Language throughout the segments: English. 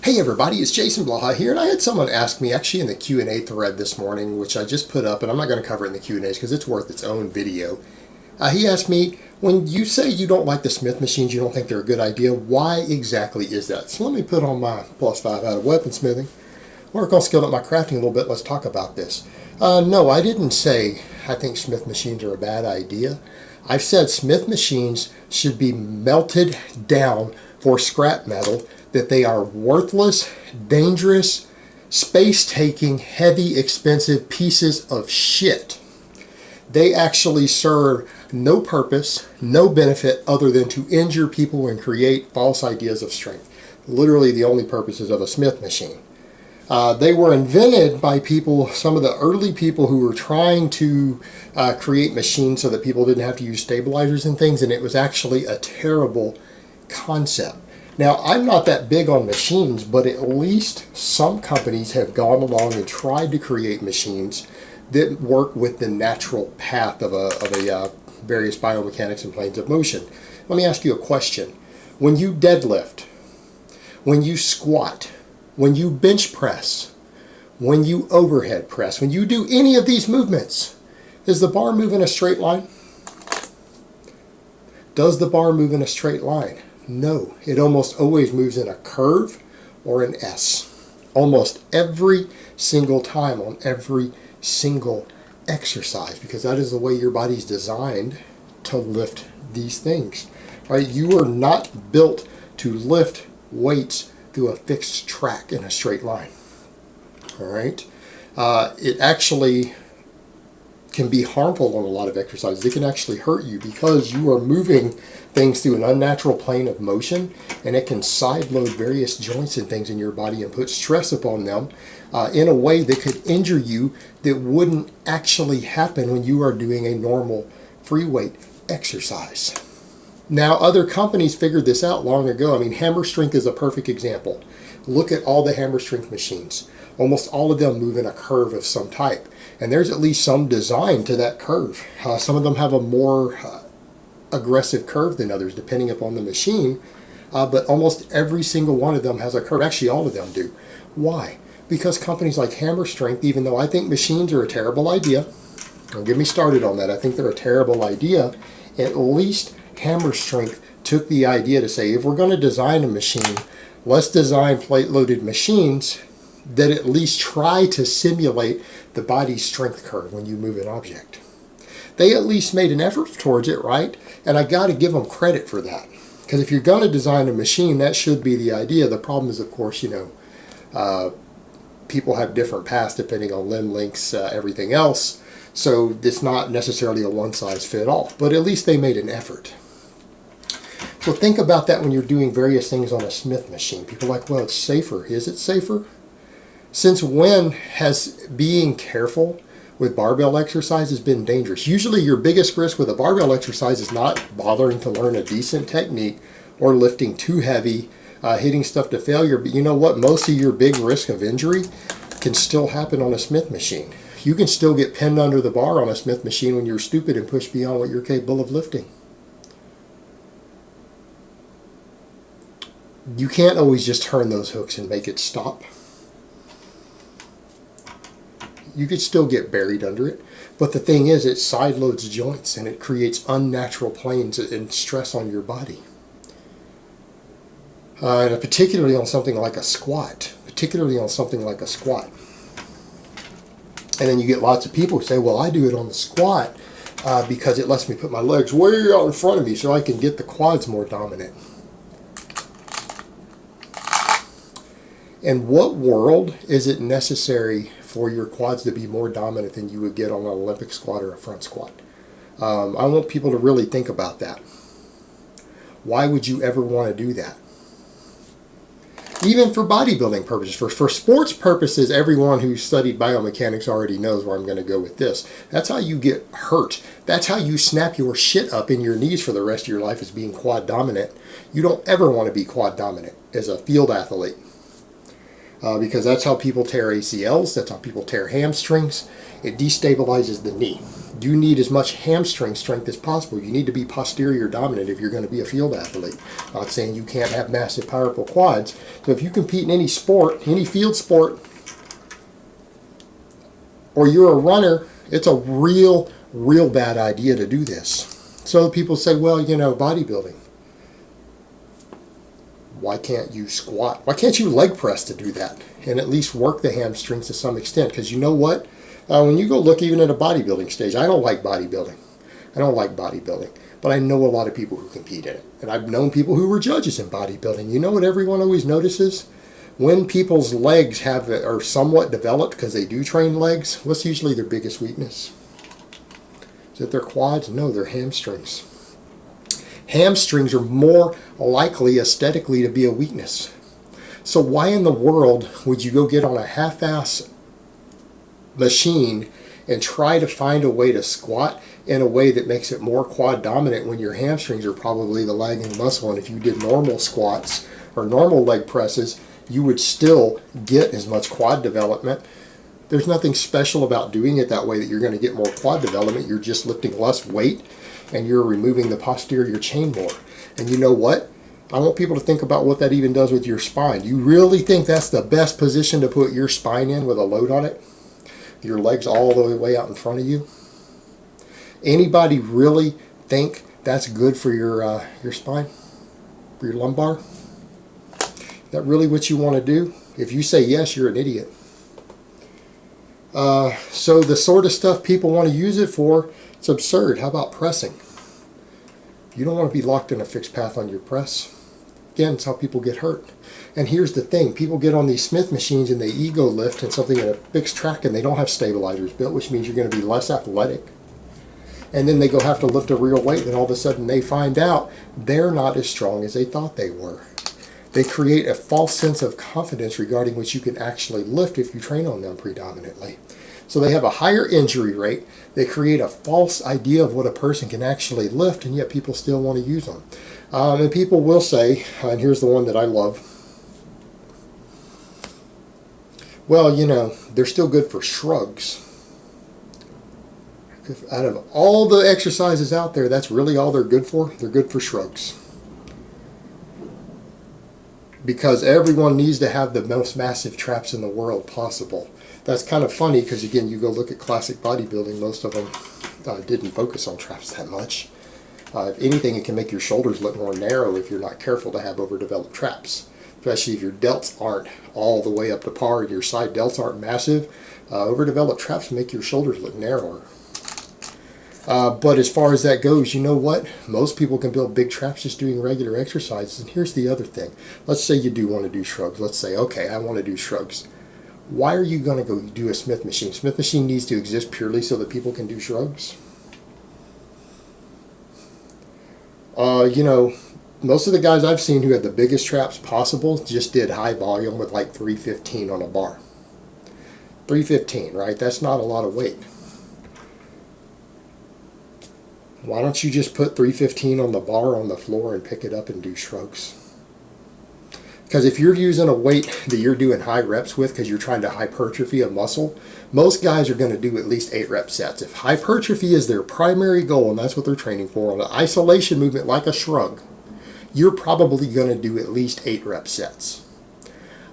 Hey everybody, it's Jason Blaha here, and I had someone ask me actually in the Q&A thread this morning, which I just put up, and I'm not going to cover it in the Q&As because it's worth its own video. He asked me, when you say you don't like the Smith machines, you don't think they're a good idea, why exactly is that? So let me put on my +5 out of weaponsmithing, work on skilled up my crafting a little bit, let's talk about this. No, I didn't say I think Smith machines are a bad idea. I've said Smith machines should be melted down for scrap metal, that they are worthless, dangerous, space-taking, heavy, expensive pieces of shit. They actually serve no purpose, no benefit other than to injure people and create false ideas of strength. Literally the only purposes of a Smith machine. They were invented by people, some of the early people who were trying to create machines so that people didn't have to use stabilizers and things, and it was actually a terrible concept. Now, I'm not that big on machines, but at least some companies have gone along and tried to create machines that work with the natural path of a various biomechanics and planes of motion. Let me ask you a question. When you deadlift, when you squat, when you bench press, when you overhead press, when you do any of these movements, does the bar move in a straight line? Does the bar move in a straight line? No, it almost always moves in a curve or an S. Almost every single time on every single exercise, because that is the way your body's designed to lift these things. Right? You are not built to lift weights through a fixed track in a straight line. All right? It actually can be harmful on a lot of exercises. It can actually hurt you because you are moving things through an unnatural plane of motion, and it can sideload various joints and things in your body and put stress upon them in a way that could injure you that wouldn't actually happen when you are doing a normal free weight exercise. Now, other companies figured this out long ago. I mean, hammer strength is a perfect example. Look at all the hammer strength machines. Almost all of them move in a curve of some type. And there's at least some design to that curve. Some of them have a more aggressive curve than others, depending upon the machine. But almost every single one of them has a curve. Actually, all of them do. Why? Because companies like Hammer Strength, even though I think machines are a terrible idea, don't get me started on that, I think they're a terrible idea, at least Hammer Strength took the idea to say, if we're going to design a machine, let's design plate-loaded machines that at least try to simulate the body's strength curve when you move an object. They at least made an effort towards it, right? And I got to give them credit for that. Because if you're going to design a machine, that should be the idea. The problem is, of course, people have different paths depending on limb lengths, everything else. So it's not necessarily a one-size-fits-all. But at least they made an effort. So think about that when you're doing various things on a Smith machine. People are like, well, it's safer. Is it safer? Since when has being careful with barbell exercises been dangerous? Usually your biggest risk with a barbell exercise is not bothering to learn a decent technique or lifting too heavy, hitting stuff to failure. But you know what? Most of your big risk of injury can still happen on a Smith machine. You can still get pinned under the bar on a Smith machine when you're stupid and push beyond what you're capable of lifting. You can't always just turn those hooks and make it stop. You could still get buried under it. But the thing is, it sideloads joints and it creates unnatural planes and stress on your body. And particularly on something like a squat. And then you get lots of people who say, well, I do it on the squat because it lets me put my legs way out in front of me so I can get the quads more dominant. In what world is it necessary for your quads to be more dominant than you would get on an Olympic squat or a front squat? I want people to really think about that. Why would you ever want to do that? Even for bodybuilding purposes, for sports purposes, everyone who studied biomechanics already knows where I'm going to go with this. That's how you get hurt. That's how you snap your shit up in your knees for the rest of your life, is being quad dominant. You don't ever want to be quad dominant as a field athlete. because that's how people tear ACLs, that's how people tear hamstrings. It destabilizes the knee. You need as much hamstring strength as possible. You need to be posterior dominant if you're going to be a field athlete. Not saying you can't have massive, powerful quads. So if you compete in any sport, any field sport, or you're a runner, it's a real bad idea to do this. So people say, well, you know, bodybuilding. Why can't you squat? Why can't you leg press to do that and at least work the hamstrings to some extent? Because you know what? When you go look even at a bodybuilding stage, I don't like bodybuilding. But I know a lot of people who compete in it. And I've known people who were judges in bodybuilding. You know what everyone always notices? When people's legs are somewhat developed, because they do train legs, what's usually their biggest weakness? Is it their quads? No, their hamstrings. Hamstrings are more likely aesthetically to be a weakness. So why in the world would you go get on a half-ass machine and try to find a way to squat in a way that makes it more quad dominant when your hamstrings are probably the lagging muscle? And if you did normal squats or normal leg presses, you would still get as much quad development. There's nothing special about doing it that way that you're going to get more quad development. You're just lifting less weight and you're removing the posterior chain more. And you know what? I want people to think about what that even does with your spine. You really think that's the best position to put your spine in with a load on it? Your legs all the way out in front of you? Anybody really think that's good for your spine? For your lumbar? Is that really what you want to do? If you say yes, you're an idiot. So the sort of stuff people want to use it for, it's absurd. How about pressing? You don't want to be locked in a fixed path on your press. Again, it's how people get hurt. And here's the thing. People get on these Smith machines and they ego lift and something in a fixed track and they don't have stabilizers built, which means you're going to be less athletic. And then they go have to lift a real weight and all of a sudden they find out they're not as strong as they thought they were. They create a false sense of confidence regarding what you can actually lift if you train on them predominantly. So they have a higher injury rate. They create a false idea of what a person can actually lift, and yet people still want to use them. And people will say, and here's the one that I love, well, you know, they're still good for shrugs. Out of all the exercises out there, that's really all they're good for. They're good for shrugs. Because everyone needs to have the most massive traps in the world possible. That's kind of funny because, again, you go look at classic bodybuilding, most of them didn't focus on traps that much. If anything, it can make your shoulders look more narrow if you're not careful to have overdeveloped traps. Especially if your delts aren't all the way up to par and your side delts aren't massive. Overdeveloped traps make your shoulders look narrower. But as far as that goes, you know what? Most people can build big traps just doing regular exercises. And here's the other thing. Let's say you do want to do shrugs. Let's say, okay, I want to do shrugs. Why are you going to go do a Smith machine? Smith machine needs to exist purely so that people can do shrugs. You know, most of the guys I've seen who had the biggest traps possible just did high volume with like 315 on a bar. 315, right? That's not a lot of weight. Why don't you just put 315 on the bar on the floor and pick it up and do shrugs? Because if you're using a weight that you're doing high reps with because you're trying to hypertrophy a muscle, most guys are going to do at least 8 rep sets. If hypertrophy is their primary goal and that's what they're training for on an isolation movement like a shrug, you're probably going to do at least 8 rep sets.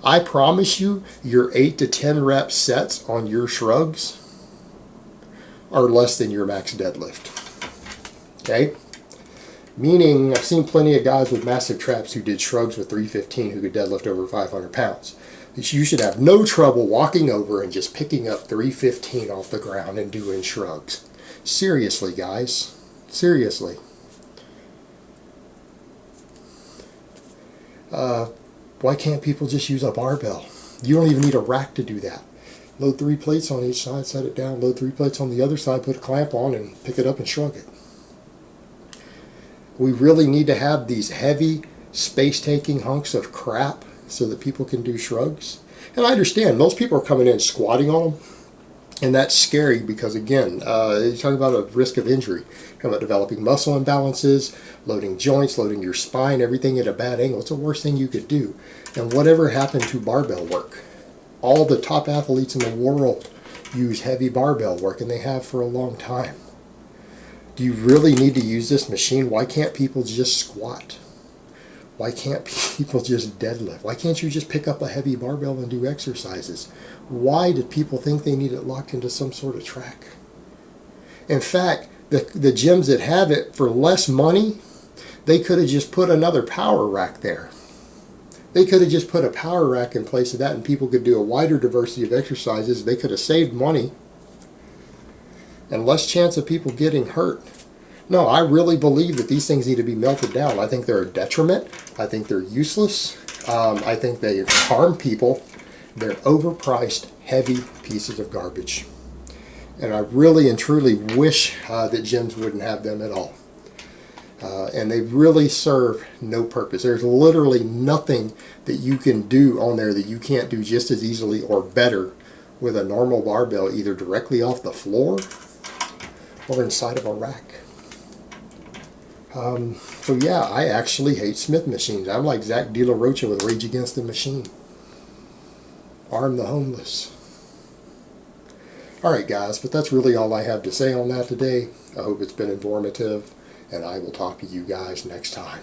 I promise you, your 8 to 10 rep sets on your shrugs are less than your max deadlift. Okay? Meaning, I've seen plenty of guys with massive traps who did shrugs with 315 who could deadlift over 500 pounds. You should have no trouble walking over and just picking up 315 off the ground and doing shrugs. Seriously, guys. Seriously. Why can't people just use a barbell? You don't even need a rack to do that. Load 3 plates on each side, set it down, load 3 plates on the other side, put a clamp on and pick it up and shrug it. We really need to have these heavy, space-taking hunks of crap so that people can do shrugs. And I understand, most people are coming in squatting on them, and that's scary because, again, you're talking about a risk of injury. You're talking about developing muscle imbalances, loading joints, loading your spine, everything at a bad angle. It's the worst thing you could do. And whatever happened to barbell work? All the top athletes in the world use heavy barbell work, and they have for a long time. Do you really need to use this machine? Why can't people just squat? Why can't people just deadlift? Why can't you just pick up a heavy barbell and do exercises? Why do people think they need it locked into some sort of track? In fact, the gyms that have it for less money, they could have just put another power rack there. They could have just put a power rack in place of that, and people could do a wider diversity of exercises. They could have saved money and less chance of people getting hurt. No, I really believe that these things need to be melted down. I think they're a detriment. I think they're useless. I think they harm people. They're overpriced, heavy pieces of garbage. And I really and truly wish that gyms wouldn't have them at all. And they really serve no purpose. There's literally nothing that you can do on there that you can't do just as easily or better with a normal barbell, either directly off the floor or inside of a rack. So yeah, I actually hate Smith machines. I'm like Zach De La Rocha with Rage Against the Machine. Arm the homeless. Alright guys, but that's really all I have to say on that today. I hope it's been informative, and I will talk to you guys next time.